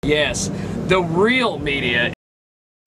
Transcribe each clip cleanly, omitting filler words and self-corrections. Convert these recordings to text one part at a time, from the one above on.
Yes, the real media.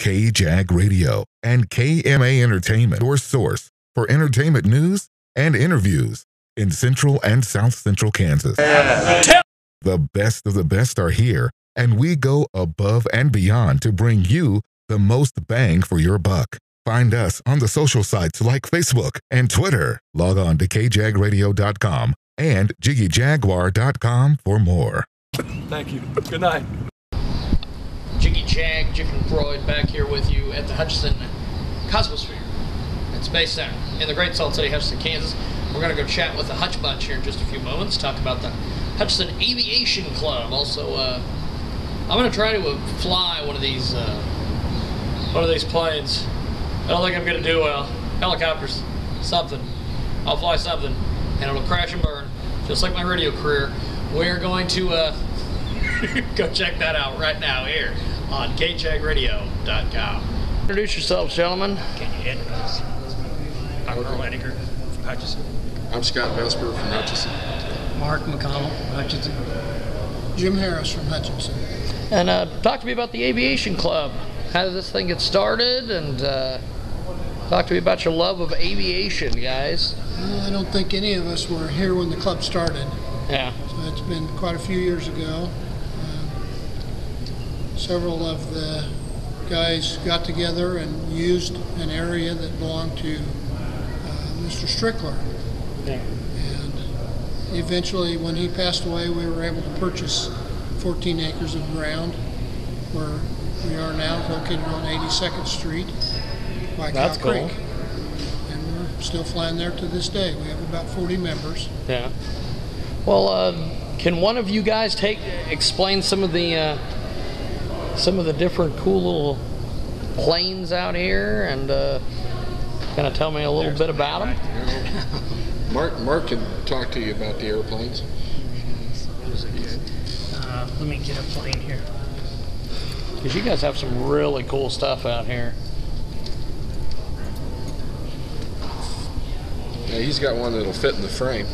KJAG Radio and KMA Entertainment, your source for entertainment news and interviews in Central and South Central Kansas. The best of the best are here, and we go above and beyond to bring you the most bang for your buck. Find us on the social sites like Facebook and Twitter. Log on to kjagradio.com and jiggyjaguar.com for more. Thank you. Good night. Jiggy Jag, Jig and Freud back here with you at the Hutchinson Cosmosphere. It's based out in the great Salt City, Hutchinson, Kansas. We're going to go chat with the Hutch Bunch here in just a few moments, talk about the Hutchinson Aviation Club. Also, I'm going to try to fly one of these planes. I don't think I'm going to do well. Helicopters, something. I'll fly something, and it'll crash and burn, just like my radio career. We're going to go check that out right now here on kjagradio.com. Introduce yourselves, gentlemen. Can you hit us? I'm Earl Edinger from Hutchinson. I'm Scott Vesper from Hutchinson. Mark McConnell from Hutchinson. Jim Harris from Hutchinson. And talk to me about the Aviation Club. How did this thing get started? And talk to me about your love of aviation, guys. Well, I don't think any of us were here when the club started. Yeah. So it's been quite a few years ago. Several of the guys got together and used an area that belonged to Mr. Strickler. Yeah. And eventually, when he passed away, we were able to purchase 14 acres of ground where we are now, located on 82nd Street by Cow Creek. And we're still flying there to this day. We have about 40 members. Yeah. Well, can one of you guys explain some of the different cool little planes out here and kind of tell me a little bit about them? Mark can talk to you about the airplanes. Let me get a plane here. Because you guys have some really cool stuff out here. Yeah, he's got one that'll fit in the frame.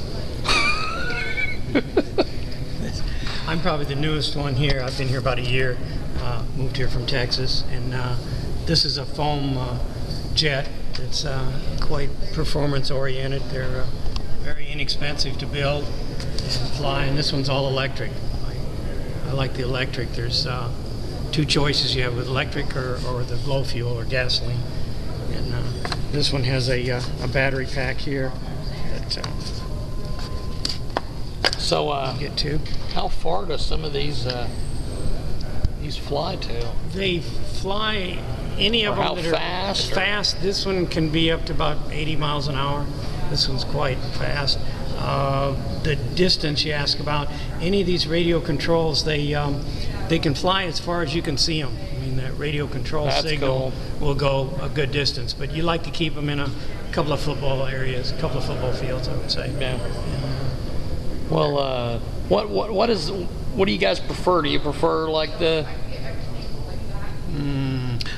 I'm probably the newest one here. I've been here about a year. Moved here from Texas, and this is a foam jet that's quite performance oriented. They're very inexpensive to build and fly, and this one's all electric. I like the electric. There's two choices you have with electric or the glow fuel or gasoline, and this one has a battery pack here that So, get to. how far do some of these fly to? They fly any of Or them how that are fast, or- fast. This one can be up to about 80 miles an hour. This one's quite fast. The distance you ask about, any of these radio controls, they can fly as far as you can see them. I mean, that radio control That's signal cool. will go a good distance, but you like to keep them in a couple of football areas, a couple of football fields, I would say. Yeah. Well, what do you guys prefer? Do you prefer like the?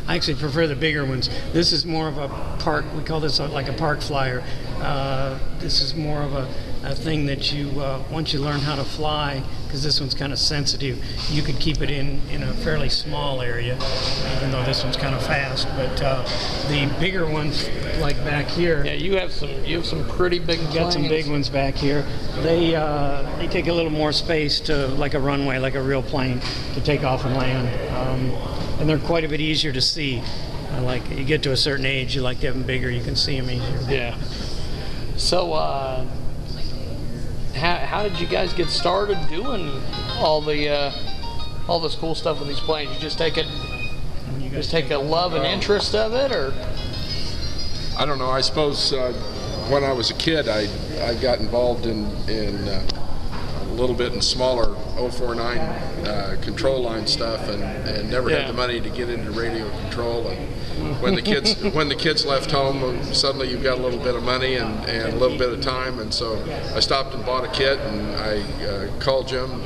I actually prefer the bigger ones. This is more of a park. We call this like a park flyer. This is more of a thing that you once you learn how to fly, because this one's kind of sensitive, you could keep it in a fairly small area, even though this one's kind of fast. But the bigger ones, like back here, Yeah, you have some pretty big. got some planes. big ones back here. They take a little more space to, like a runway, like a real plane, to take off and land. And they're quite a bit easier to see. Like you get to a certain age, you like to have them bigger. You can see them easier. Yeah. So, how did you guys get started doing all this cool stuff with these planes? You just take a love and interest of it, or? I don't know. I suppose when I was a kid, I got involved in a little bit in smaller 049 control line stuff, and never Yeah. had the money to get into radio control. And when the kids left home, suddenly you've got a little bit of money and a little bit of time, and so I stopped and bought a kit, and I called Jim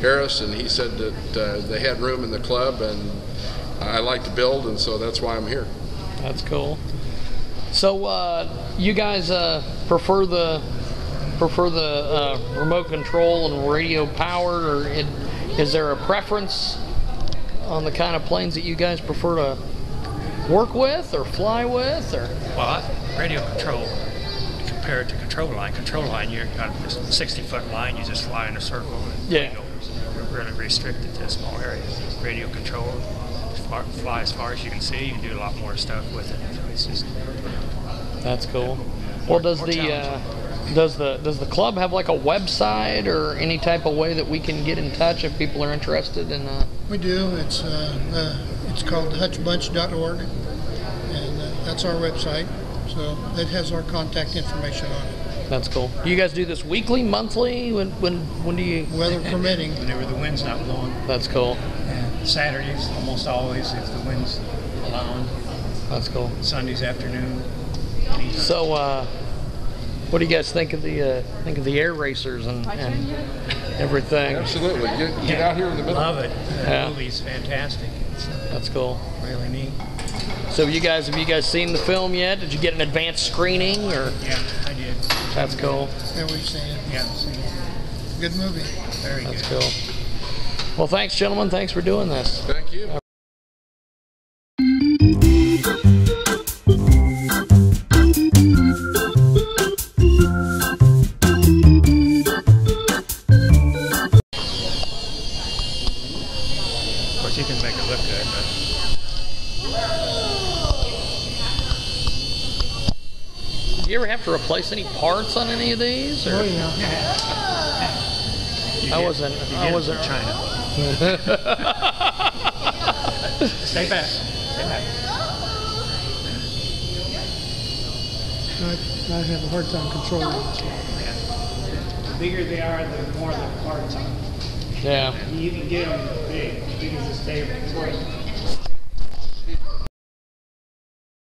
Harris, and he said that they had room in the club, and I like to build, and so that's why I'm here. That's cool. So, you guys prefer the remote control and radio powered, or Is there a preference on the kind of planes that you guys prefer to work with or fly with? Or Well, radio control, compared to control line, you've got this 60-foot line, you just fly in a circle. And Yeah. You're really restricted to a small area. Radio control, fly as far as you can see, you can do a lot more stuff with it. So it's just That's cool. Well, does more the does the club have like a website or any type of way that we can get in touch if people are interested in? We do. It's called hutchbunch.org, and that's our website. So it has our contact information on it. That's cool. Do you guys do this weekly, monthly? When do you? Weather permitting. Whenever the wind's not blowing. That's cool. And Saturdays, almost always, if the wind's allowing. That's cool. Sundays afternoon. So, what do you guys think of the air racers and everything? Absolutely. Get out here in the middle. Love it. The Yeah. movie's fantastic. It's That's cool. really neat. So, have you guys seen the film yet? Did you get an advanced screening or? Yeah, I did. That's cool. Yeah, we've seen it. Yeah, seen it. Good movie. Very That's good. cool. Well, thanks, gentlemen. Thanks for doing this. Thank you. Of course, you can make it look good, but Do you ever have to replace any parts on any of these? Or? Oh yeah. I wasn't. China. Stay back. Stay back. I have a hard time controlling it. The bigger they are, the more the parts are. Yeah. You can get them big as this table.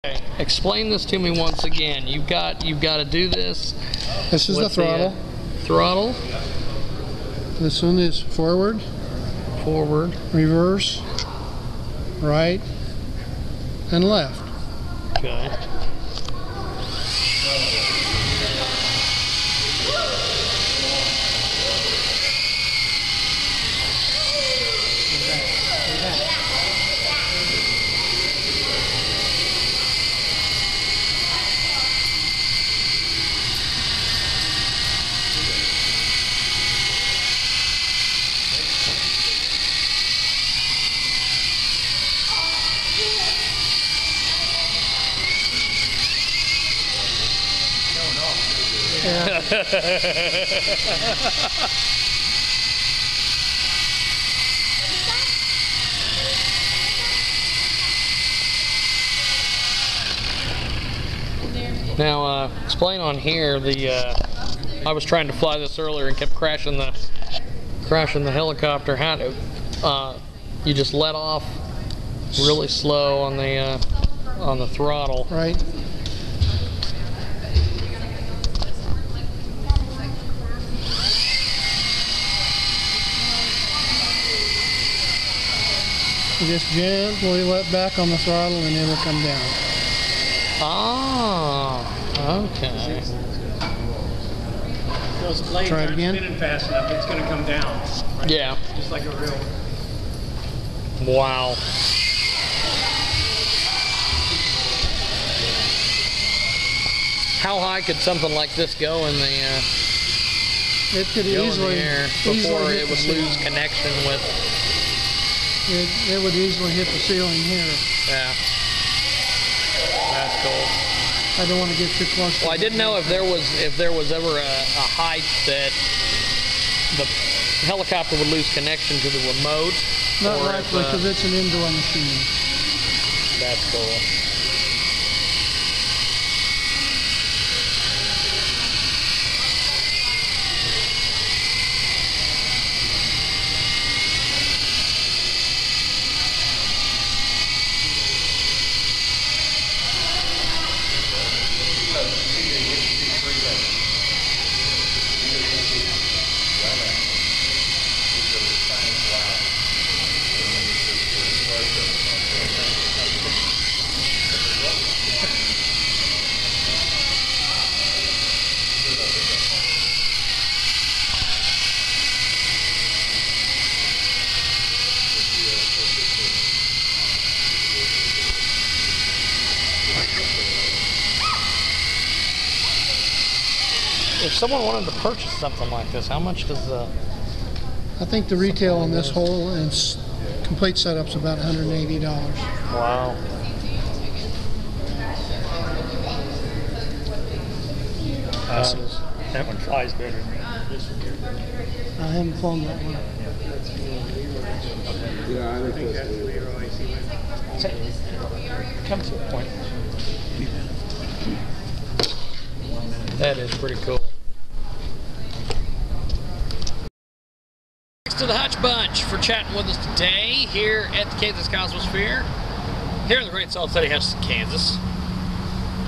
Okay. Explain this to me once again. You've got to do this. This is the with throttle. Throttle. This one is forward, Forward. reverse, right, and left. Okay. Now, explain on here I was trying to fly this earlier and kept crashing the helicopter. How do you just let off really slow on the throttle? Right. You just gently let back on the throttle and it'll come down. Ah, okay. Those planes Try it aren't again. spinning fast enough, it's going to come down. Right? Yeah. Just like a real. Wow. How high could something like this go in the It could go in easily, the air easily before hit it the would ceiling. lose connection with? It would easily hit the ceiling here. Yeah. That's cool. I don't want to get too close. Well, I didn't know if there was ever a height that the helicopter would lose connection to the remote. Not or likely because it's an indoor machine. That's cool. if someone wanted to purchase something like this, how much does the... I think the retail on this whole and complete setup's about $180. Wow. That one flies better than this one here. I haven't flown that one. Yeah, I think that's Come to a point. That is pretty cool. Thanks to the Hutch Bunch for chatting with us today here at the Kansas Cosmosphere, here in the great Salt City, Hutchinson, Kansas.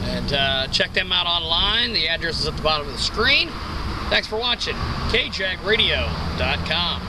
And check them out online. The address is at the bottom of the screen. Thanks for watching. KJagRadio.com.